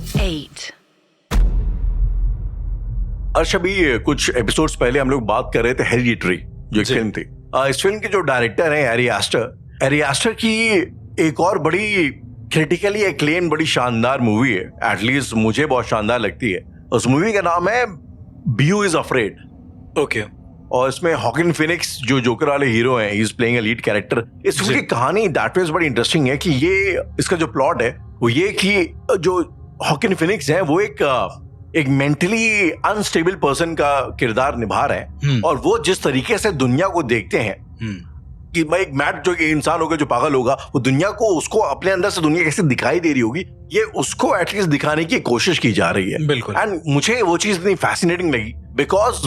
8. अर्श, अभी कुछ एपिसोड्स पहले हम लोग बात कर रहे थे हेरिडिटरी, जो एक फिल्म थी। इस फिल्म के जो डायरेक्टर हैं एरी आस्टर की एक और बड़ी क्रिटिकली एक्लेम बड़ी शानदार मूवी है, एटलीस्ट मुझे बहुत शानदार लगती है। उस मूवी का नाम है बीयू इज अफ्रेड। ओके। और इसमें हॉकिन फिनिक्स जो जोकर वाले हीरो हैं, he is playing a lead character. इस फिल्म की कहानी दैट वाज बड़ी इंटरेस्टिंग है कि ये इसका जो प्लॉट है वो ये कि जो हॉकिन फिनिक्स है वो एक मेंटली अनस्टेबल पर्सन का किरदार निभा रहे हैं, और वो जिस तरीके से दुनिया को देखते हैं कि भाई एक मैट जो इंसान होगा जो पागल होगा, वो दुनिया को उसको अपने अंदर से दुनिया कैसे दिखाई दे रही होगी, ये उसको एटलीस्ट दिखाने की कोशिश की जा रही है। बिल्कुल। एंड मुझे वो चीज इतनी फैसिनेटिंग लगी बिकॉज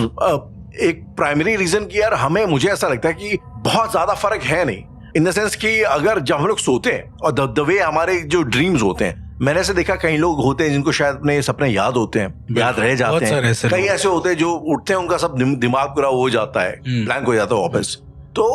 एक प्राइमरी रीजन की यार मुझे ऐसा लगता है कि बहुत ज्यादा फर्क है नहीं, इन द सेंस कि अगर जब हम लोग सोते हैं और द वे हमारे जो ड्रीम्स होते हैं, मैंने ऐसे देखा कई लोग होते हैं जिनको शायद अपने सपने याद होते हैं, याद रह जाते हैं। कई ऐसे होते हैं जो उठते हैं उनका सब दिमाग पूरा हो जाता है, ब्लैंक हो जाता है वापस। तो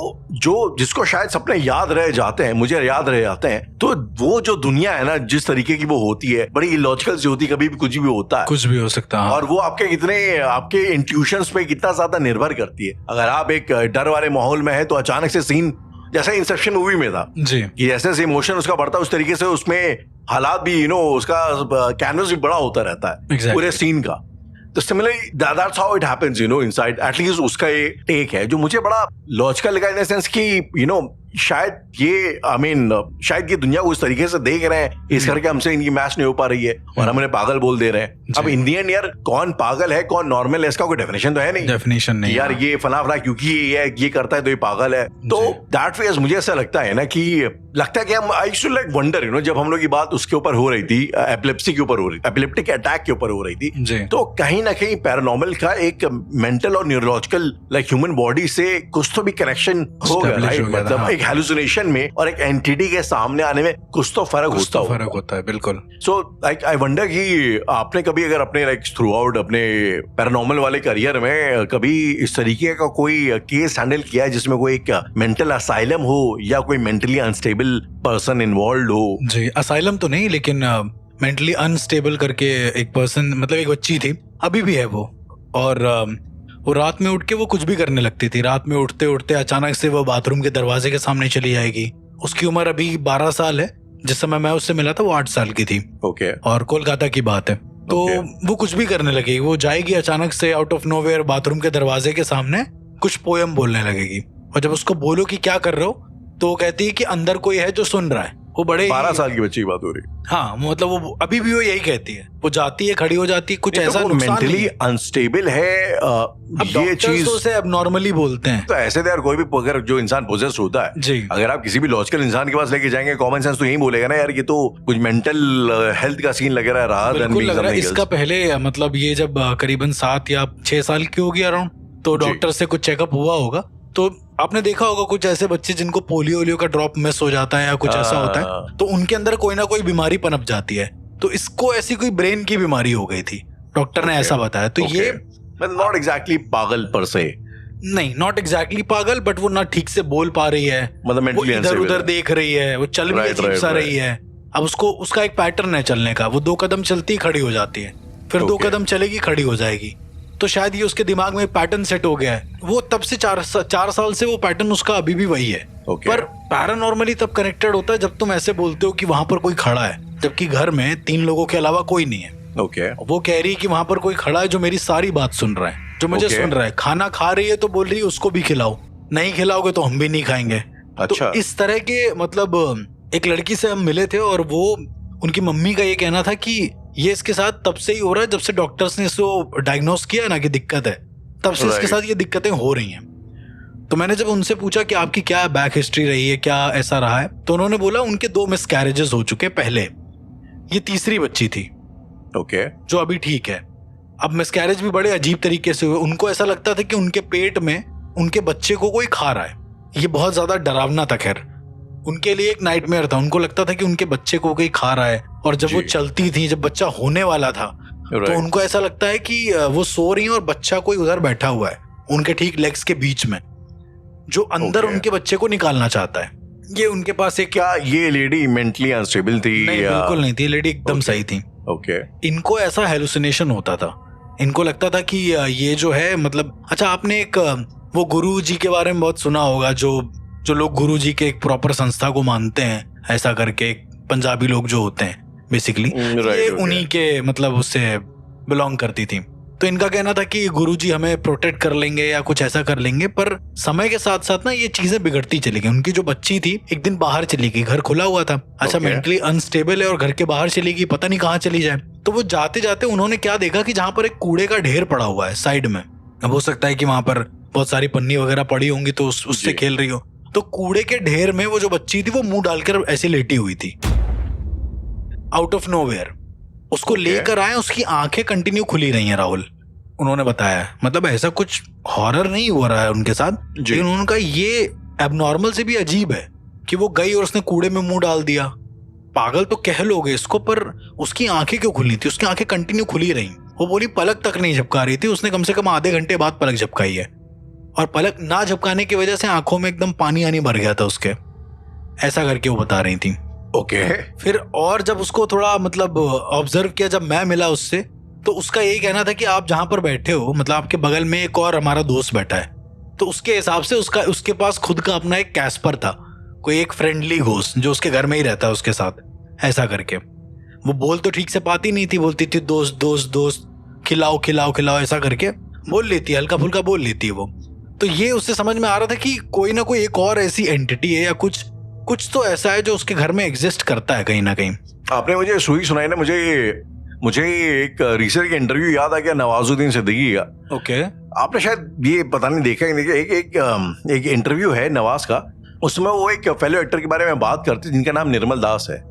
जो जिसको शायद सपने याद रह जाते हैं, मुझे याद रह जाते हैं, तो वो जो दुनिया है ना जिस तरीके की वो होती है, बड़ी इलॉजिकल सी होती है, कभी भी कुछ भी होता है, कुछ भी हो सकता है। और वो आपके इंट्यूशंस पे कितना ज्यादा निर्भर करती है। अगर आप एक डर वाले माहौल में है तो अचानक से सीन जैसे इंसेप्शन मूवी में था जी, कि जैसे इमोशन उसका बढ़ता उस तरीके से उसमें हालात भी उसका कैनवस भी बड़ा होता रहता है पूरे सीन का। तो similarly that's how it happens inside. At least उसका ये टेक है जो मुझे बड़ा लॉजिकल लगा, इन द सेंस कि शायद ये दुनिया को इस तरीके से देख रहे हैं, इस करके हमसे इनकी मैच नहीं हो पा रही है और हम उन्हें पागल बोल दे रहे हैं। अब इन दी एंड यार कौन पागल है कौन नॉर्मल है इसका कोई डेफिनेशन तो है नहीं, डेफिनेशन नहीं यार ये फला क्योंकि ये करता है तो ये पागल है। तो दैट वेज मुझे ऐसा लगता है ना कि हम आई शुड लाइक वंडर जब हम लोग की बात उसके ऊपर हो रही थी, एपिलेप्सी के ऊपर हो रही थी, एपिलेप्टिक अटैक के ऊपर हो रही थी, तो कहीं ना कहीं पैरानॉर्मल का एक मेंटल और न्यूरोलॉजिकल लाइक ह्यूमन बॉडी से कुछ तो भी कनेक्शन होगा, मतलब एक हेलुसिनेशन में और एक एंटिटी के सामने आने में कुछ तो फर्क होता है। बिल्कुल। सो लाइक आई वंडर कि आपने कभी अगर अपने लाइक थ्रू आउट अपने पैरानॉर्मल वाले करियर में कभी इस तरीके का कोई केस हैंडल किया है जिसमें कोई एक मेंटल असाइलम हो या कोई मेंटली अनस्टेबल पर्सन इन्वॉल्व हो? जी, असाइलम तो नहीं, लेकिन मेंटली अनस्टेबल करके एक पर्सन, मतलब एक बच्ची थी, अभी भी है वो, और वो रात में उठ के वो कुछ भी करने लगती थी। रात में उठते उठते अचानक से वो बाथरूम के दरवाजे के सामने चली जाएगी। उसकी उम्र अभी 12 साल है, जिस समय मैं उससे मिला था वो 8 साल की थी। ओके। और कोलकाता की बात है। तो वो कुछ भी करने लगेगी, वो जाएगी अचानक से आउट ऑफ नोवेयर बाथरूम के दरवाजे के सामने कुछ पोयम बोलने लगेगी, और जब उसको बोलो कि क्या कर रहे हो तो वो कहती है कि अंदर कोई है जो सुन रहा है। वो बड़े 12 साल की बच्ची की बात हो रही है। हाँ, मतलब वो अभी भी वो यही कहती है। वो जाती है, खड़ी हो जाती है, कुछ ऐसा तो मेंटली अनस्टेबल है। ये चीज तो अब नॉर्मली बोलते हैं। तो ऐसे तो यार कोई भी अगर जो इंसान पोजेस्ड होता है जी, अगर आप किसी भी लॉजिकल इंसान के पास लेके जाएंगे, कॉमन सेंस तो यही बोलेगा ना यार ये तो कुछ मेंटल हेल्थ का सीन लग रहा है। इसका पहले मतलब ये जब करीबन 7 या 6 साल की होगी अराउंड, तो डॉक्टर से कुछ चेकअप हुआ होगा, तो आपने देखा होगा कुछ ऐसे बच्चे जिनको पोलियो का ड्रॉप मिस हो जाता है या कुछ ऐसा होता है, तो उनके अंदर कोई ना कोई बीमारी पनप जाती है। तो इसको ऐसी कोई ब्रेन की बीमारी हो गई थी, डॉक्टर ने ऐसा बताया। तो ये नॉट एग्जैक्टली पागल पर से नहीं, नॉट एग्जैक्टली पागल, बट वो ना ठीक से बोल पा रही है, मतलब इधर उधर देख रही है, वो चल भी अजीब सा रही है। अब उसका एक पैटर्न है चलने का, वो 2 कदम चलती खड़ी हो जाती है, फिर 2 कदम चलेगी खड़ी हो जाएगी। तो शायद ये उसके दिमाग में पैटर्न सेट हो गया है। वो तब से 4 साल से वो पैटर्न उसका अभी भी वही है। पर पैरानॉर्मली तब कनेक्टेड होता है जब तुम ऐसे बोलते हो कि वहां पर कोई खड़ा है, जबकि घर में 3 लोगों के अलावा कोई नहीं है। वो कह रही है कि वहां पर कोई खड़ा है जो मेरी सारी बात सुन रहा है, जो मुझे सुन रहा है। खाना खा रही है तो बोल रही है उसको भी खिलाओ, नहीं खिलाओगे तो हम भी नहीं खाएंगे। अच्छा। तो इस तरह के मतलब एक लड़की से हम मिले थे, और वो उनकी मम्मी का ये कहना था कि ये इसके साथ तब से ही हो रहा है जब से डॉक्टर्स ने इसको डायग्नोस किया ना कि दिक्कत है, तब से इसके साथ ये दिक्कतें हो रही हैं। तो मैंने जब उनसे पूछा कि आपकी क्या बैक हिस्ट्री रही है, क्या ऐसा रहा है, तो उन्होंने बोला उनके 2 मिसकैरेजेस हो चुके पहले, ये तीसरी बच्ची थी जो अभी ठीक है। अब मिसकैरेज भी बड़े अजीब तरीके से हुए। उनको ऐसा लगता था कि उनके पेट में उनके बच्चे को कोई खा रहा है। ये बहुत ज्यादा डरावना था। खैर उनके लिए एक नाइटमेयर था, उनको लगता था कि उनके बच्चे को कोई खा रहा है। और जब वो चलती थी, जब बच्चा होने वाला था, तो उनको ऐसा लगता है कि वो सो रही है और बच्चा कोई उधर बैठा हुआ है उनके ठीक लेग्स के बीच में, जो अंदर उनके बच्चे को निकालना चाहता है। ये उनके पास एक क्या ये लेडी मेंटली अनस्टेबल थी? नहीं, बिल्कुल नहीं थी। लेडी एकदम सही थी। ओके इनको ऐसा हेलुसिनेशन होता था, इनको लगता था कि ये जो है मतलब, अच्छा आपने एक वो गुरु जी के बारे में बहुत सुना होगा, जो लोग गुरु जी के एक प्रॉपर संस्था को मानते हैं ऐसा करके, पंजाबी लोग जो होते हैं बेसिकली, ये उन्हीं के मतलब उससे बिलोंग करती थी। तो इनका कहना था कि गुरुजी हमें प्रोटेक्ट कर लेंगे या कुछ ऐसा कर लेंगे, पर समय के साथ साथ ना ये चीजें बिगड़ती चली गई। उनकी जो बच्ची थी एक दिन बाहर चली गई, घर खुला हुआ था, अच्छा मेंटली अनस्टेबल है और घर के बाहर चली गई, पता नहीं कहाँ चली जाए। तो वो जाते जाते उन्होंने क्या देखा कि जहाँ पर एक कूड़े का ढेर पड़ा हुआ है साइड में, अब हो सकता है कि वहां पर बहुत सारी पन्नी वगैरह पड़ी होंगी तो उससे खेल रही हो, तो कूड़े के ढेर में वो जो बच्ची थी वो मुंह डालकर ऐसे लेटी हुई थी आउट ऑफ नोवेयर। उसको लेकर आए, उसकी आंखें कंटिन्यू खुली रही हैं राहुल, उन्होंने बताया। मतलब ऐसा कुछ हॉरर नहीं हो रहा है उनके साथ, लेकिन उन्होंने कहा ये एबनॉर्मल से भी अजीब है कि वो गई और उसने कूड़े में मुंह डाल दिया। पागल तो कह लोगे इसको, पर उसकी आंखें क्यों खुली थी? उसकी आंखें कंटिन्यू खुली रही, वो बोली पलक तक नहीं झपका रही थी, उसने कम से कम आधे घंटे बाद पलक झपकाई है, और पलक ना झपकाने की वजह से आंखों में एकदम पानी आनी भर गया था उसके, ऐसा करके वो बता रही थी। ओके फिर और जब उसको थोड़ा मतलब ऑब्जर्व किया, जब मैं मिला उससे, तो उसका यही कहना था कि आप जहां पर बैठे हो, मतलब आपके बगल में एक और हमारा दोस्त बैठा है, तो उसके हिसाब से उसके पास खुद का अपना एक कैस्पर था, कोई एक फ्रेंडली घोस्ट जो उसके घर में ही रहता है उसके साथ, ऐसा करके। वो बोल तो ठीक से पाती नहीं थी, बोलती थी दोस्त दोस्त दोस्त, खिलाओ खिलाओ खिलाओ, ऐसा करके बोल लेती है, हल्का फुल्का बोल लेती है वो। तो ये उससे समझ में आ रहा था कि कोई ना कोई एक और ऐसी एंटिटी है या कुछ तो ऐसा है जो उसके घर में एग्जिस्ट करता है कहीं ना कहीं। आपने मुझे सुई सुनाई ना, मुझे एक रिसेंट इंटरव्यू याद आ गया नवाजुद्दीन सिद्दीकी का। ओके आपने शायद ये पता नहीं देखा है, एक इंटरव्यू है नवाज का, उसमें वो एक फेलो एक्टर के बारे में बात करते हैं जिनका नाम निर्मल दास है।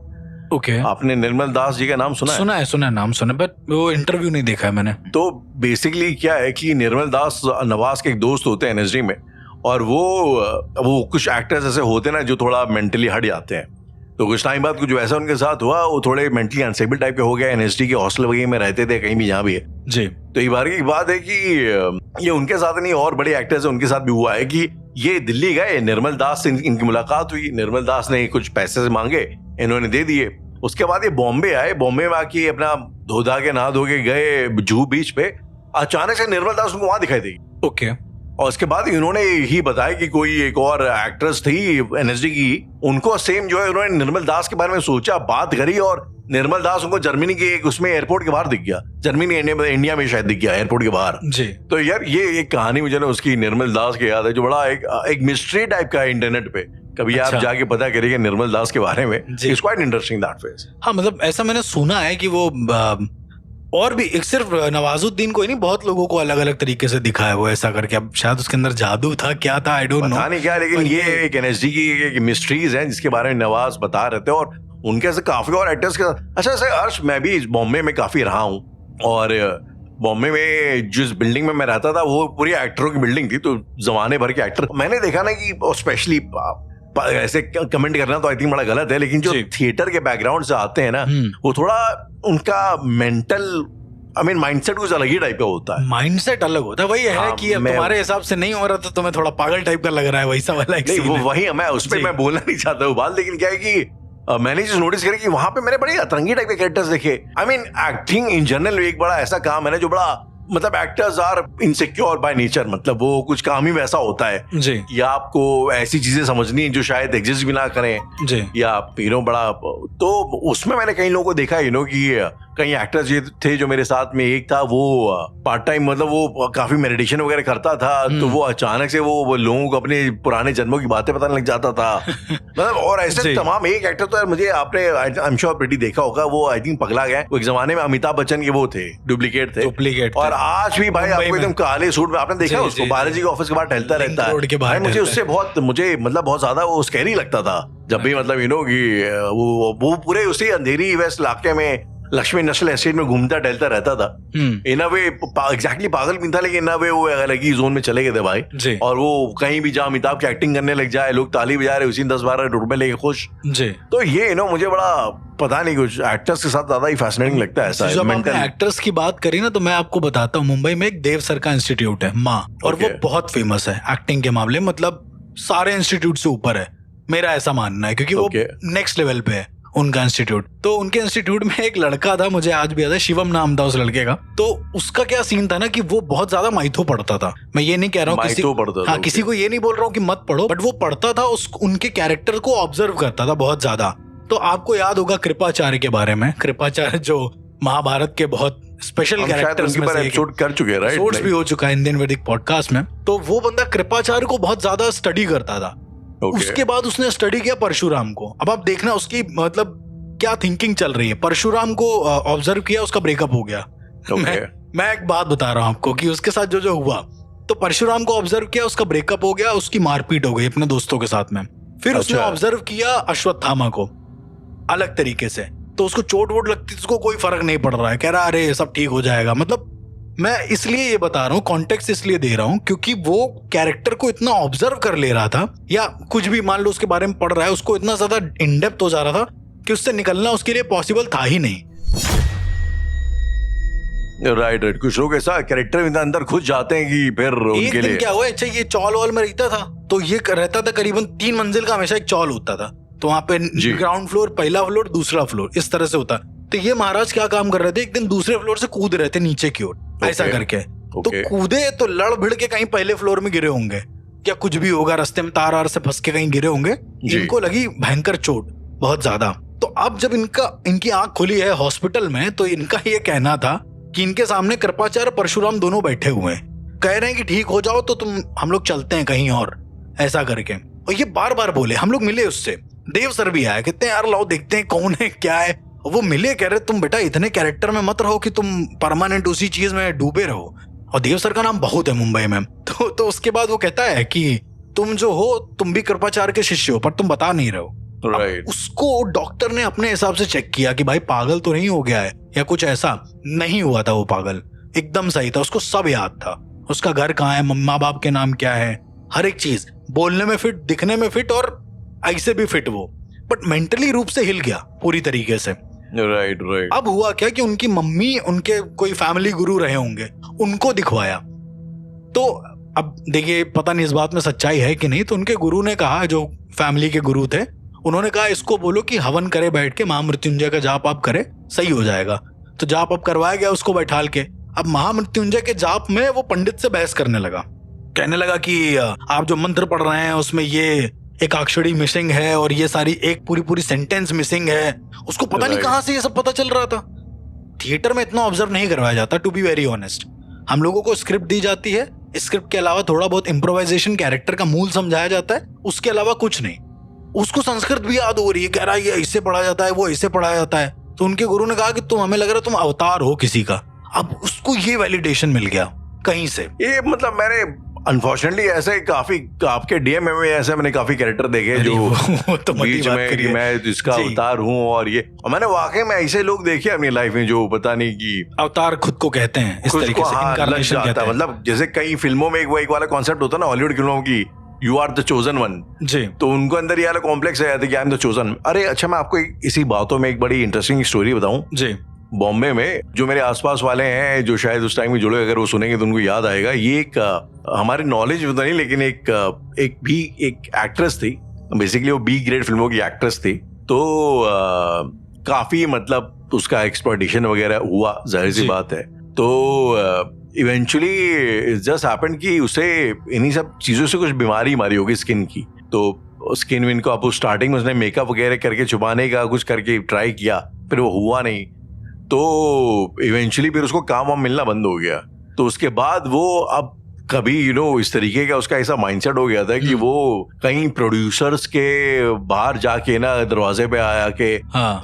ओके आपने निर्मल दास जी का नाम सुना है? सुना है, नाम सुना, बट वो इंटरव्यू नहीं देखा है मैंने। तो बेसिकली क्या है कि निर्मल दास नवाज के एक दोस्त होते हैं एनएसडी में, और वो कुछ एक्टर्स ऐसे होते हैं ना जो थोड़ा मेंटली हट जाते हैं, तो कुछ टाइम बाद कुछ वैसा उनके साथ हुआ, वो थोड़े मेंटली अनस्टेबल टाइप के हो गए, एनएसडी के हॉस्टल वगैरह में रहते थे कहीं भी जहाँ भी है जी। तो एक बार की बात है कि ये उनके साथ नहीं और बड़े एक्टर्स हैं उनके साथ भी हुआ है कि ये दिल्ली गए, निर्मल दास से इनकी मुलाकात हुई, निर्मल दास ने कुछ पैसे मांगे, इन्होंने दे दिए। उसके बाद ये बॉम्बे आए, बॉम्बे में आके अपना धो के नहा धो के गए जूहू बीच पे, अचानक से निर्मल दास उनको वहां दिखाई दी। ओके और उसके बाद इन्होंने ही बताया कि कोई एक और एक्ट्रेस थी एनएसडी की, उनको सेम जो है उन्होंने निर्मल दास के बारे में सोचा, बात करी, और निर्मल दास उनको जर्मनी के एक उसमें एयरपोर्ट के बाहर दिख गया, जर्मनी इंडिया में शायद दिख गया एयरपोर्ट के बाहर जी। तो यार ये एक कहानी मुझे ना उसकी निर्मल दास की याद है, जो बड़ा एक मिस्ट्री टाइप का है इंटरनेट पे, कभी आप जाके पता करिएगा निर्मल दास के बारे में, it's quite interesting that face. हाँ मतलब ऐसा मैंने सुना है कि वो और भी एक सिर्फ नवाजुद्दीन को ही नहीं, बहुत लोगों को अलग अलग तरीके से दिखा है वो, ऐसा करके। अब शायद उसके अंदर जादू था, क्या था, आई डोंट नो, पता नहीं क्या, लेकिन ये एक एनएसडी की एक मिस्ट्रीज हैं जिसके बारे में नवाज बता रहे थे, और उनके से काफी और एक्टर्स के साथ। अच्छा से अर्श, मैं भी बॉम्बे में काफी रहा हूँ, और बॉम्बे में जिस बिल्डिंग में मैं रहता था वो पूरी एक्टरों की बिल्डिंग थी, तो जमाने भर के एक्टर मैंने देखा ना कि स्पेशली ऐसे कमेंट करना तो आई थिंक बड़ा गलत है, लेकिन जो थिएटर के बैकग्राउंड से आते हैं ना, वो थोड़ा उनका मेंटल माइंडसेट कुछ अलग ही टाइप का होता है। माइंडसेट अलग होता है, वही है कि अब तुम्हारे हिसाब से नहीं हो रहा तो तुम्हें थोड़ा पागल टाइप का लग रहा है, वैसा वाला एक सीन है। वही मैं उस पर मैं बोलना नहीं चाहता हूँ बात, लेकिन क्या है कि मैंने जो नोटिस करी कि वहां पे मैंने बड़े अतरंगी टाइप के कैरेक्टर्स देखे। एक्टिंग इन जनरल एक बड़ा ऐसा काम है ना जो बड़ा मतलब actors are insecure by nature, मतलब वो कुछ काम ही वैसा होता है जी, या आपको ऐसी चीजें समझनी है जो शायद एग्जिस्ट भी ना करें जी, या आप बड़ा, तो उसमें मैंने कई लोगों को देखा कि कई एक्टर्स ये थे जो मेरे साथ में, एक था वो पार्ट टाइम, मतलब वो काफी मेडिटेशन वगैरह करता था, तो वो अचानक से वो लोगों को अपने पुराने जन्मों की बातें पता लग जाता था मतलब, और ऐसे तमाम। एक एक्टर तो यार मुझे आपने आई एम श्योर प्रीटी देखा होगा, वो आई थिंक पगला गया, वो एक जमाने में अमिताभ बच्चन के वो थे, डुप्लीकेट थे, और आज भी भाई आपको एकदम काले सूट में आपने देखा उसको बालाजी के ऑफिस के बाहर टहलता रहता है। मुझे उससे मुझे मतलब बहुत ज्यादा वो स्कैरी लगता था जब भी, मतलब कि वो पूरे उसी अंधेरी वेस्ट इलाके में लक्ष्मी नेशनल एस्टेट में घूमता टहलता रहता था। इन अ वे एग्जैक्टली पागल भी था, लेकिन इन अ वे वो अलग ही जोन में चले गए थे भाई, और वो कहीं भी जहाँ अमिताभ की एक्टिंग करने लग जाए, लोग ताली बजा रहे, उसी 10-12 रुपए लेके खुश जी। तो ये मुझे बड़ा पता नहीं, कुछ एक्टर्स के साथ ज्यादा ही फैसिनेटिंग लगता है ऐसा। जब आपने एक्टर्स की बात करी ना, तो मैं आपको बताता हूँ, मुंबई में एक देव सर का इंस्टीट्यूट है माँ, और वो बहुत फेमस है एक्टिंग के मामले, मतलब सारे इंस्टीट्यूट से ऊपर है, मेरा ऐसा मानना है, क्योंकि वो नेक्स्ट लेवल पे है। उनका इंस्टीट्यूट। तो उनके इंस्टीट्यूट में एक लड़का था, मुझे आज भी याद है, शिवम नाम था उस लड़के का। तो उसका क्या सीन था ना कि वो बहुत ज्यादा माइथो पढ़ता था। मैं ये नहीं कह रहा हूँ किसी को ये नहीं बोल रहा हूँ कि मत पढ़ो, बट वो पढ़ता था, उनके कैरेक्टर को ऑब्जर्व करता था बहुत ज्यादा। तो आपको याद होगा कृपाचार्य के बारे में, कृपाचार्य जो महाभारत के बहुत स्पेशल कैरेक्टर्स में से एपिसोड कर चुके हैं, राइट? एपिसोड्स भी हो चुका है इंडियन वैदिक पॉडकास्ट में। तो वो बंदा कृपाचार्य को बहुत ज्यादा स्टडी करता था। उसके बाद उसने स्टडी किया परशुराम को। अब आप देखना उसकी मतलब क्या थिंकिंग चल रही है। परशुराम को ऑब्जर्व किया, उसका ब्रेकअप हो गया। मैं एक बात बता रहा हूँ आपको कि उसके साथ जो जो हुआ, तो परशुराम को ऑब्जर्व किया, उसका ब्रेकअप हो गया, उसकी मारपीट हो गई अपने दोस्तों के साथ में। फिर उसने ऑब्जर्व किया अश्वत्थामा को अलग तरीके से, तो उसको चोट वोट लगती, उसको कोई फर्क नहीं पड़ रहा है, कह रहा अरे सब ठीक हो जाएगा। मतलब मैं इसलिए ये बता रहा हूँ, कॉन्टेक्स्ट इसलिए दे रहा हूँ क्योंकि वो कैरेक्टर को इतना ऑब्जर्व कर ले रहा था, या कुछ भी मान लो उसके बारे में पढ़ रहा है, उसको इतना ज्यादा इन डेप्थ हो जा रहा था कि उससे निकलना उसके लिए पॉसिबल था ही नहीं। राइट। कुछ लोग ऐसा कैरेक्टर में अंदर घुस जाते हैं कि फिर उनके लिए क्या हुआ, अच्छा ये चौल वॉल में रहता था, तो ये रहता था करीबन 3 मंजिल का, हमेशा एक चौल होता था। तो वहां पे ग्राउंड फ्लोर, पहला फ्लोर, दूसरा फ्लोर, इस तरह से होता। तो ये महाराज क्या काम कर रहे थे, एक दिन दूसरे फ्लोर से कूद रहे थे नीचे की ओर, ऐसा करके। तो कूदे तो लड़ भिड़ के कहीं पहले फ्लोर में गिरे होंगे, या कुछ भी होगा, रास्ते में तार से फंस के कहीं गिरे होंगे। इनको लगी भयंकर चोट बहुत ज्यादा। तो अब जब इनकी आंख खुली है हॉस्पिटल में, तो इनका ये कहना था कि इनके सामने कृपाचार्य परशुराम दोनों बैठे हुए हैं, कह रहे हैं कि ठीक हो जाओ तो हम लोग चलते हैं कहीं और, ऐसा करके। और ये बार बार बोले। हम लोग मिले उससे, देव सर भी आए, कहते हैं यार लाओ देखते हैं कौन है क्या है। वो मिले, कह रहे तुम बेटा इतने कैरेक्टर में मत रहो कि तुम परमानेंट उसी चीज में डूबे रहो। और देव सर का नाम बहुत है मुंबई में। तो उसके बाद वो कहता है कि तुम जो हो, तुम भी कृपाचार्य के शिष्य हो, पर तुम बता नहीं रहे हो। Right. उसको डॉक्टर ने अपने हिसाब से चेक किया कि भाई पागल तो नहीं हो गया है या कुछ ऐसा नहीं हुआ था। वो पागल एकदम सही था, उसको सब याद था, उसका घर कहाँ है, माँ बाप के नाम क्या है, हर एक चीज, बोलने में फिट, दिखने में फिट और ऐसे भी फिट वो, बट मेंटली रूप से हिल गया पूरी तरीके से। राइट। अब हुआ क्या कि उनकी मम्मी, उनके कोई फैमिली गुरु रहे होंगे, उनको दिखवाया। तो अब देखिए पता नहीं इस बात में सच्चाई है कि नहीं, तो उनके गुरु ने कहा, जो फैमिली के गुरु थे, उन्होंने कहा इसको बोलो कि हवन करे बैठ के, महामृत्युंजय का जाप आप करे, सही हो जाएगा। तो जाप अब करवाया गया उसको बैठाल के। अब महामृत्युंजय के जाप में वो पंडित से बहस करने लगा, कहने लगा कि आप जो मंत्र पढ़ रहे हैं उसमें ये एक अक्षरी मिसिंग है और ये सारी एक पूरी सेंटेंस मिसिंग है। उसको पता नहीं कहां से ये सब पता चल रहा था। थिएटर में इतना ऑब्जर्व नहीं करवाया जाता, टू बी वेरी ऑनेस्ट। हम लोगों को स्क्रिप्ट दी जाती है, स्क्रिप्ट के अलावा थोड़ा बहुत इम्प्रोवाइजेशन, कैरेक्टर का मूल समझाया जाता है, उसके अलावा कुछ नहीं। उसको संस्कृत भी याद हो रही है, कह रहा है ये इससे पढ़ा जाता है, वो इससे पढ़ाया जाता है। तो उनके गुरु ने कहा कि तुम, हमें लग रहा है तुम अवतार हो किसी का। अब उसको ये वैलिडेशन मिल गया कहीं से। ये मतलब मैंने अनफॉर्चुनेटली ऐसे काफी आपके डीएम में ऐसे मैंने काफी कैरेक्टर देखे जो तो बीच में कि मैं इसका अवतार हूँ, और ये मैंने वाकई में ऐसे लोग देखे अपनी लाइफ में जो पता नहीं कि अवतार खुद को कहते हैं इस तरीके से, इनकार्नेशन कहते हैं। मतलब जैसे कई फिल्मों में एक वाला कॉन्सेप्ट होता है ना हॉलीवुड फिल्मों की, you are the chosen one जी। तो उनको अंदर ये वाला कॉम्प्लेक्स है कि आई एम द चोजन। अरे अच्छा, मैं आपको इसी बातों में एक बड़ी इंटरेस्टिंग स्टोरी बताऊं जी। बॉम्बे में जो मेरे आसपास वाले हैं, जो शायद उस टाइम में जुड़े, अगर वो सुनेंगे तो उनको याद आएगा। ये एक हमारे नॉलेज में तो नहीं, लेकिन एक एक्ट्रेस थी, बेसिकली वो बी ग्रेड फिल्मों की एक्ट्रेस थी। तो काफी मतलब उसका एक्सप्लॉयटेशन वगैरह हुआ, जाहिर सी बात है। तो इवेंचुअली जस्ट हैपेंड कि उसे इन्हीं सब चीजों से कुछ बीमारी होगी स्किन की। तो स्किन विन को अब स्टार्टिंग में उसने मेकअप वगैरह करके छुपाने का कुछ करके ट्राई किया, फिर वो हुआ नहीं। तो इवेंचुअली फिर उसको काम वाम मिलना बंद हो गया। तो उसके बाद वो अब कभी इस तरीके का उसका ऐसा माइंडसेट हो गया था कि वो कहीं प्रोड्यूसर्स के बाहर जाके ना दरवाजे पे आया के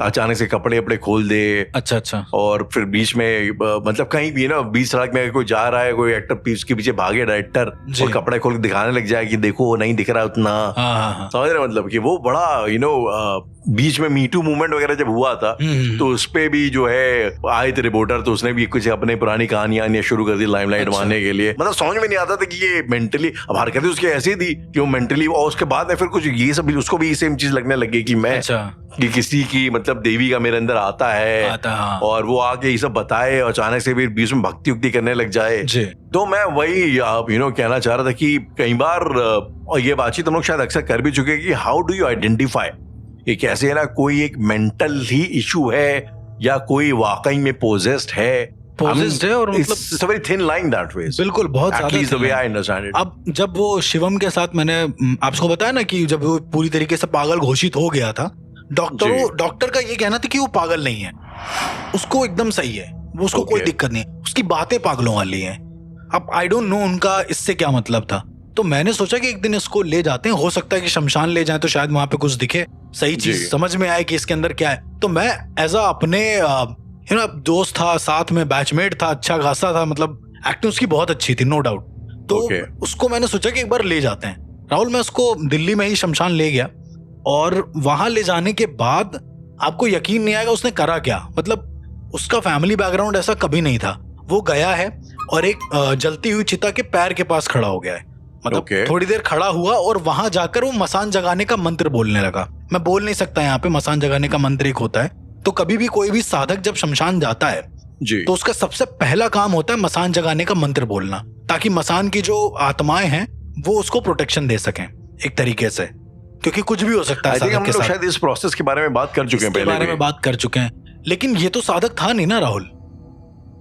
अचानक से कपड़े खोल दे। अच्छा। और फिर बीच में मतलब कहीं भी बीच सड़क में कोई जा रहा है, कोई एक्टर उसके पीछे भागे डायरेक्टर और कपड़े खोल के दिखाने लग जाए कि देखो वो नहीं दिख रहा उतना। समझ रहे मतलब कि वो बड़ा बीच में मीटू मूवमेंट वगैरह जब हुआ था तो उस पे भी जो है आए थे रिपोर्टर, तो उसने भी कुछ अपने पुरानी कहानियां शुरू कर दी लाइमलाइट मारने के लिए। मतलब समझ में नहीं आता था कि ये मेंटली, अब हरकतें उसकी ऐसी थी कि वो मेंटली, और उसके बाद में फिर कुछ ये सब उसको भी सेम चीज लगने लगी कि मैं कि किसी की मतलब देवी का मेरे अंदर आता है और वो आके ये सब बताए और अचानक से फिर बीच में भक्ति उक्ति करने लग जाए। तो मैं वही कहना चाह रहा था कि कई बार, और ये बातचीत हम लोग शायद अक्सर कर भी चुके कि हाउ डू यू आइडेंटिफाई कि कैसे ना कोई एक मेंटल ही इशू है या कोई वाकई में पोजेस्ड है। पोजेस्ड है और मतलब it's a very thin line that way. बिल्कुल बहुत At ज्यादा least the thin way line. I understand it. अब जब वो शिवम के साथ मैंने आपको बताया ना कि जब वो पूरी तरीके से पागल घोषित हो गया था, डॉक्टर का ये कहना था कि वो पागल नहीं है, उसको एकदम सही है, वो उसको कोई दिक्कत नहीं है, उसकी बातें पागलों वाली हैं। अब आई डोंट नो उनका इससे क्या मतलब था। तो मैंने सोचा कि एक दिन इसको ले जाते हैं, हो सकता है कि शमशान ले जाएं तो शायद वहां पे कुछ दिखे, सही चीज समझ में आए कि इसके अंदर क्या है। तो मैं एज अ अपने दोस्त था, साथ में बैचमेट था, अच्छा खासा था, मतलब एक्टिंग उसकी बहुत अच्छी थी, नो डाउट। तो उसको मैंने सोचा कि एक बार ले जाते हैं। राहुल, मैं उसको दिल्ली में ही शमशान ले गया और वहां ले जाने के बाद आपको यकीन नहीं आएगा उसने करा क्या। मतलब उसका फैमिली बैकग्राउंड ऐसा कभी नहीं था। वो गया है और एक जलती हुई चिता के पैर के पास खड़ा हो गया है, मतलब थोड़ी देर खड़ा हुआ और वहां जाकर वो मसान जगाने का मंत्र बोलने लगा। मैं बोल नहीं सकता यहाँ पे, मसान जगाने का मंत्र एक होता है। तो कभी भी कोई भी साधक जब शमशान जाता है जी, तो उसका सबसे पहला काम होता है मसान जगाने का मंत्र बोलना, ताकि मसान की जो आत्माएं हैं वो उसको प्रोटेक्शन दे सकें एक तरीके से, क्योंकि कुछ भी हो सकता है। हम लोग शायद इस प्रोसेस के बारे में बात कर चुके हैं, पहले बारे में बात कर चुके हैं। लेकिन ये तो साधक था नहीं ना राहुल,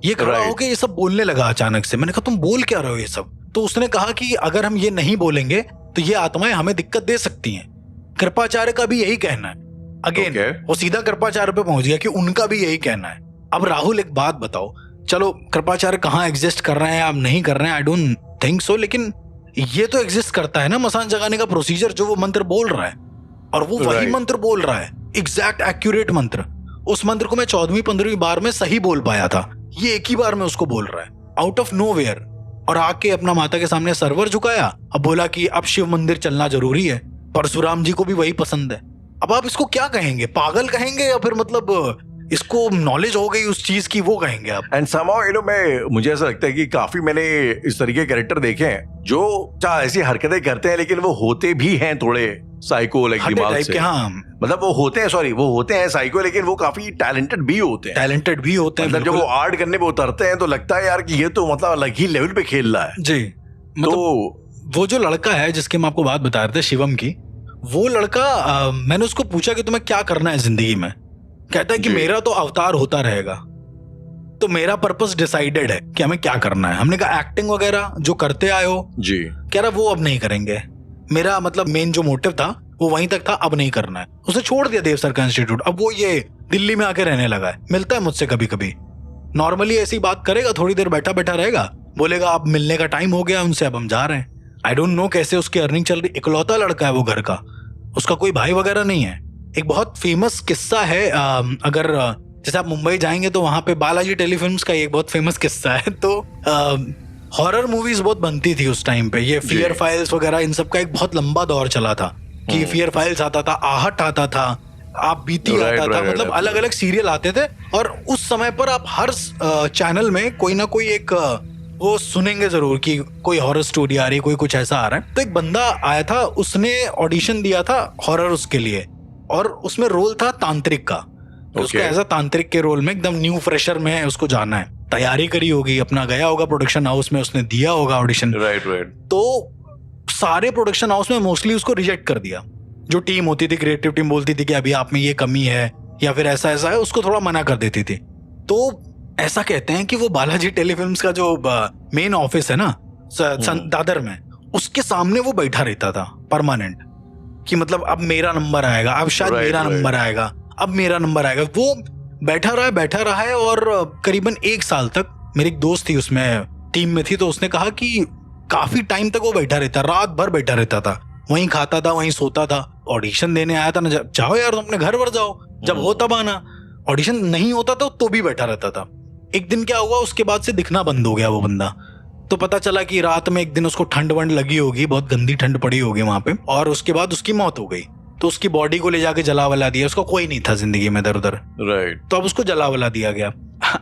ये खड़ा होके ये सब बोलने लगा अचानक से। मैंने कहा तुम बोल क्या रहे हो ये सब? तो उसने कहा कि अगर हम ये नहीं बोलेंगे तो ये आत्माएं हमें दिक्कत दे सकती हैं। कृपाचार्य का भी यही कहना है। अगेन वो सीधा कृपाचार्य पे पहुंच गया कि उनका भी यही कहना है। अब राहुल एक बात बताओ, चलो कृपाचार्य कहाँ एग्जिस्ट कर रहे हैं आप नहीं कर रहे हैं, आई डोंट थिंक सो, लेकिन ये तो एग्जिस्ट करता है ना मसान जगाने का प्रोसीजर, जो वो मंत्र बोल रहा है और वो वही मंत्र बोल रहा है, एग्जैक्ट एक्यूरेट मंत्र। उस मंत्र को मैं 14वीं 15वीं बार में सही बोल पाया था, ये एक ही बार में उसको बोल रहा है आउट ऑफ नोवेयर। और आके अपना माता के सामने सर्वर झुकाया, अब बोला कि अब शिव मंदिर चलना जरूरी है। परशुराम जी को भी वही पसंद है। अब आप इसको क्या कहेंगे, पागल कहेंगे या फिर मतलब इसको नॉलेज हो गई उस चीज की, वो कहेंगे आप? एंड समहाउ मुझे ऐसा लगता है कि काफी मैंने इस तरीके के कैरेक्टर देखे हैं जो ऐसी हरकतें करते हैं लेकिन वो होते भी हैं थोड़े साइको लाइक दिमाग से। हाँ, मतलब वो होते हैं साइको, लेकिन वो काफी टैलेंटेड भी होते हैं। मतलब जब वो आर्ट करने पे उतरते हैं तो लगता है यार कि ये तो मतलब अलग ही लेवल पे खेल रहा है जी। मतलब तो वो जो लड़का है जिसके मैं आपको बात बता रहे थे शिवम की, वो लड़का मैंने उसको पूछा कि तुम्हें क्या करना है जिंदगी में। कहता है कि मेरा तो अवतार होता रहेगा, तो मेरा पर्पस डिसाइडेड है कि हमें क्या करना है। हमने कहा एक्टिंग वगैरह जो करते आए हो जी, कह रहा वो अब नहीं करेंगे, मेरा मतलब मेन जो मोटिव था वो वहीं तक था, अब नहीं करना है। उसने छोड़ दिया देव सर का इंस्टीट्यूट, अब वो ये दिल्ली में आके रहने लगा है। मिलता है मुझसे कभी कभी, नॉर्मली ऐसी बात करेगा, थोड़ी देर बैठा बैठा रहेगा, बोलेगा अब मिलने का टाइम हो गया उनसे, अब हम जा रहे हैं। आई डोंट नो कैसे उसकी अर्निंग चल रही। इकलौता लड़का है वो घर का, उसका कोई भाई वगैरह नहीं है। एक बहुत फेमस किस्सा है, अगर जैसे आप मुंबई जाएंगे तो वहां पे बालाजी टेलीफिल्म्स का एक बहुत फेमस किस्सा है। तो हॉरर मूवीज बहुत बनती थी उस टाइम पे, ये फियर फाइल्स वगैरह इन सब का एक बहुत लंबा दौर चला था कि फियर फाइल्स आता था, आहट आता था, आप बीती आता था, मतलब अलग अलग सीरियल आते थे। और उस समय पर आप हर चैनल में कोई ना कोई एक वो सुनेंगे जरूर कि कोई हॉरर स्टोरी आ रही, कोई कुछ ऐसा आ रहा है। तो एक बंदा आया था, उसने ऑडिशन दिया था हॉरर उसके लिए, और उसमें रोल था तांत्रिक का। तो उसको एज अ तांत्रिक के रोल में एकदम न्यू फ्रेशर में उसको जाना है, तैयारी करी होगी, अपना गया होगा प्रोडक्शन हाउस में, उसने दिया होगा ऑडिशन। राइट। तो सारे प्रोडक्शन हाउस में मोस्टली उसको रिजेक्ट कर दिया। जो टीम होती थी, क्रिएटिव टीम बोलती थी कि अभी आप में ये कमी है या फिर ऐसा ऐसा है, उसको थोड़ा मना कर देती थी। तो ऐसा कहते हैं कि वो बालाजी टेलीफिल्म्स का जो मेन ऑफिस है ना दादर में, उसके सामने वो बैठा रहता था परमानेंट, कि मतलब अब मेरा नंबर आएगा, अब शायद मेरा नंबर आएगा, अब मेरा नंबर आएगा। वो बैठा रहा है और करीबन 1 साल तक, मेरी एक दोस्त थी उसमें टीम में थी, तो उसने कहा कि काफी टाइम तक वो बैठा रहता, रात भर बैठा रहता था, वहीं खाता था, वहीं सोता था। ऑडिशन देने आया था ना, जाओ यार तुम अपने घर पर जाओ, जब हो तब आना। ऑडिशन नहीं होता तो भी बैठा रहता था। एक दिन क्या हुआ, उसके बाद से दिखना बंद हो गया वो बंदा। तो पता चला कि रात में एक दिन उसको ठंड वंड लगी होगी, बहुत गंदी ठंड पड़ी होगी वहां पे, और उसके बाद उसकी मौत हो गई। तो उसकी बॉडी को ले जाके जलावला दिया, उसका कोई नहीं था जिंदगी में इधर उधर। राइट। तो अब उसको जलावला दिया गया।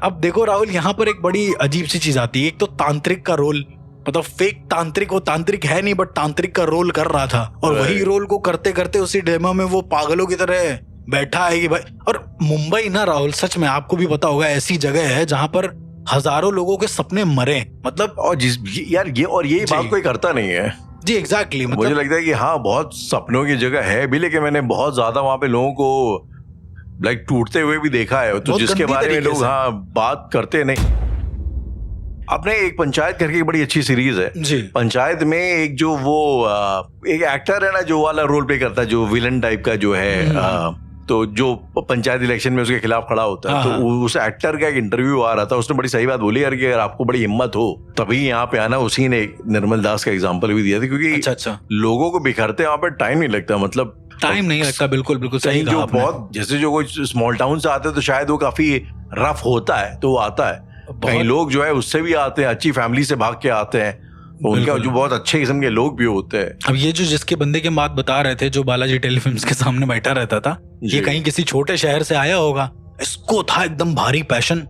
अब देखो राहुल, यहाँ पर एक बड़ी अजीब सी चीज आती है। एक तो तांत्रिक का रोल, मतलब फेक तांत्रिक, वो तांत्रिक है नहीं बट तांत्रिक का रोल कर रहा था, और वही रोल को करते करते उसी डेमो में वो पागलों की तरह बैठा है कि भाई। और मुंबई ना राहुल, सच में आपको भी पता होगा, ऐसी जगह है जहां पर हजारों लोगों के सपने मरे, मतलब। और यही बात कोई करता नहीं है जी एग्जैक्टली मुझे लगता है कि हाँ बहुत सपनों की जगह है भी, लेकिन मैंने बहुत ज्यादा वहां पे लोगों को लाइक टूटते हुए भी देखा है, तो जिसके बारे में लोग हाँ बात करते नहीं। आपने एक पंचायत करके एक बड़ी अच्छी सीरीज है जी, पंचायत में एक जो वो एक एक्टर है ना जो वाला रोल प्ले करता है, जो विलन टाइप का जो है, तो जो पंचायत इलेक्शन में उसके खिलाफ खड़ा होता है, तो उस एक्टर का एक इंटरव्यू आ रहा था, उसने बड़ी सही बात बोली यार कि अगर आपको बड़ी हिम्मत हो तभी यहाँ पे आना। उसी ने निर्मल दास का एग्जांपल भी दिया था, क्योंकि अच्छा लोगों को बिखरते वहां पे टाइम नहीं लगता, मतलब टाइम नहीं लगता, बिल्कुल बिल्कुल सही कहा जो आपने। बहुत जैसे जो कोई स्मॉल टाउन से आते हैं तो शायद वो काफी रफ होता है तो वो आता है, कई लोग जो है उससे भी आते हैं, अच्छी फैमिली से भाग के आते हैं, तो उनका जो बहुत अच्छे किस्म के लोग भी होते हैं। अब ये जो जिसके बंदे की बात बता रहे थे, जो बालाजी टेलीफिल्म्स के सामने बैठा रहता था, ये कहीं किसी छोटे शहर से आया होगा, इसको था एकदम भारी पैशन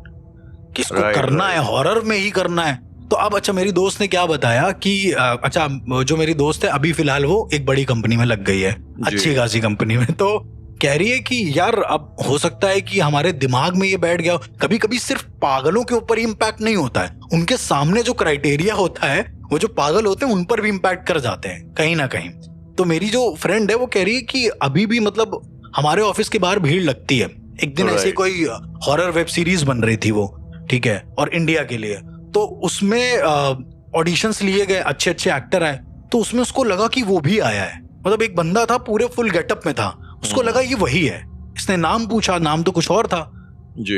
कि इसको करना है, हॉरर में ही करना है। तो अब अच्छा मेरी दोस्त ने क्या बताया कि अच्छा जो मेरी दोस्त है अभी फिलहाल वो एक बड़ी कंपनी में लग गई है, अच्छी खासी कंपनी में, तो कह रही है कि यार अब हो सकता है कि हमारे दिमाग में ये बैठ गया, कभी कभी सिर्फ पागलों के ऊपर ही इम्पैक्ट नहीं होता है, उनके सामने जो क्राइटेरिया होता है वो जो पागल होते हैं उन पर भी इम्पैक्ट कर जाते हैं कहीं ना कहीं। तो मेरी जो फ्रेंड है वो कह रही है कि अभी भी मतलब हमारे ऑफिस के बाहर भीड़ लगती है। एक दिन ऐसे कोई हॉरर वेब सीरीज बन रही थी वो, ठीक है, और इंडिया के लिए, तो उसमें ऑडिशंस लिए गए, अच्छे अच्छे एक्टर आए, तो उसमें उसको लगा कि वो भी आया है, मतलब एक बंदा था पूरे फुल गेटअप में था, उसको लगा ये वही है, इसने नाम पूछा, नाम तो कुछ और था,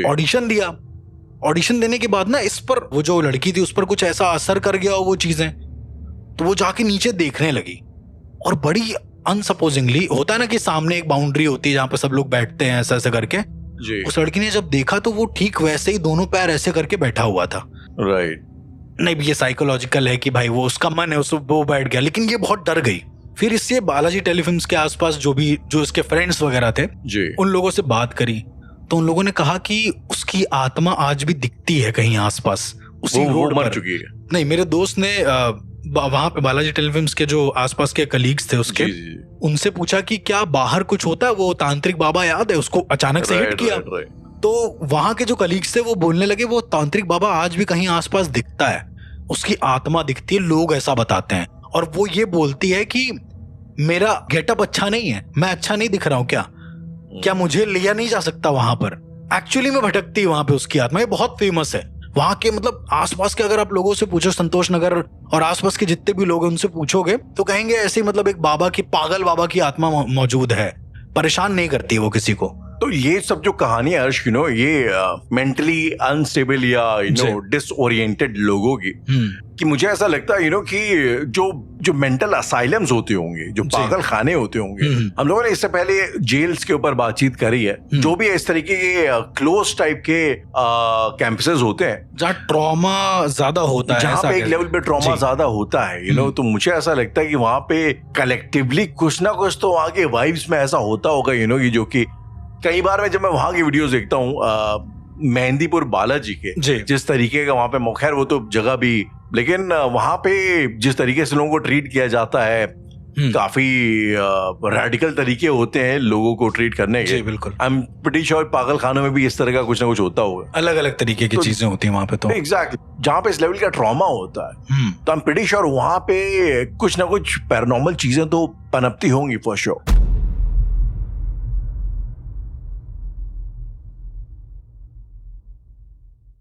ऑडिशन दिया, ऑडिशन देने के बाद ना इस पर वो जो लड़की थी उस पर कुछ ऐसा असर कर गया वो चीजें, तो वो जाके नीचे देखने लगी, और बड़ी अनसपोजिंगली होता है ना कि सामने एक बाउंड्री होती है जहां पर सब लोग बैठते हैं ऐसा ऐसा करके, उस लड़की ने जब देखा तो वो ठीक वैसे ही दोनों पैर ऐसे करके बैठा हुआ था। राइट, नहीं ये साइकोलॉजिकल है कि भाई वो उसका मन है, वो बैठ गया, लेकिन ये बहुत डर गई। फिर इससे बालाजी टेलीफिल्म्स के आसपास जो इसके फ्रेंड्स वगैरह थे उन लोगों से बात करी, तो उन लोगों ने कहा कि उसकी आत्मा आज भी दिखती है कहीं आसपास, उसी रोड पर। चुकी है। नहीं, मेरे दोस्त ने वहां पे बालाजी टेलीफिल्म्स के जो आसपास के कलीग्स थे उसके, उनसे पूछा कि क्या बाहर कुछ होता है, वो तांत्रिक बाबा याद है, उसको अचानक से हिट किया। तो वहां के जो कलीग्स थे वो बोलने लगे वो तांत्रिक बाबा आज भी कहीं आसपास दिखता है, उसकी आत्मा दिखती है, लोग ऐसा बताते हैं, और वो ये बोलती है कि मेरा गेटअप अच्छा नहीं है, मैं अच्छा नहीं दिख रहा हूं, क्या मुझे लिया नहीं जा सकता वहां पर, एक्चुअली में भटकती है वहां पे उसकी आत्मा। ये बहुत फेमस है वहां के, मतलब आसपास के अगर आप लोगों से पूछो, संतोष नगर और आसपास के जितने भी लोग हैं उनसे पूछोगे तो कहेंगे ऐसे, मतलब एक बाबा की, पागल बाबा की आत्मा मौजूद है, परेशान नहीं करती वो किसी को। तो ये सब जो कहानियां अर्श, ये मेंटली अनस्टेबल या डिसओरिएंटेड लोगों की, कि मुझे ऐसा लगता है कि जो मेंटल असाइलम्स होते होंगे, जो पागल खाने होते होंगे, हम लोगों ने इससे पहले जेल्स के ऊपर बातचीत करी है, जो भी इस तरीके के क्लोज टाइप के कैंपसेस होते हैं जहाँ ट्रॉमा ज्यादा होता है, जहाँ पे एक लेवल पे ट्रॉमा ज्यादा होता है, तो मुझे ऐसा लगता है कि वहां पे कलेक्टिवली कुछ ना कुछ तो वहां के वाइब्स में ऐसा होता होगा, कि जो कि कई बार मैं जब मैं वहां की वीडियोस देखता हूँ मेहंदीपुर बालाजी के, जिस तरीके का वहां पे, खैर वो तो जगह भी, लेकिन वहां पे जिस तरीके से लोगों को ट्रीट किया जाता है, काफी रेडिकल तरीके होते हैं लोगों को ट्रीट करने के। बिल्कुल, आई एम प्रीटी श्योर पागल खानों में भी इस तरह का कुछ ना कुछ होता होगा, अलग अलग तरीके की चीजें होती हैं वहां पे। तो एग्जैक्टली, जहां पे इस लेवल का ट्रॉमा होता है, तो आई एम प्रीटी श्योर वहां पे कुछ ना कुछ पैरानॉर्मल चीजें तो पनपती होंगी फॉर श्योर।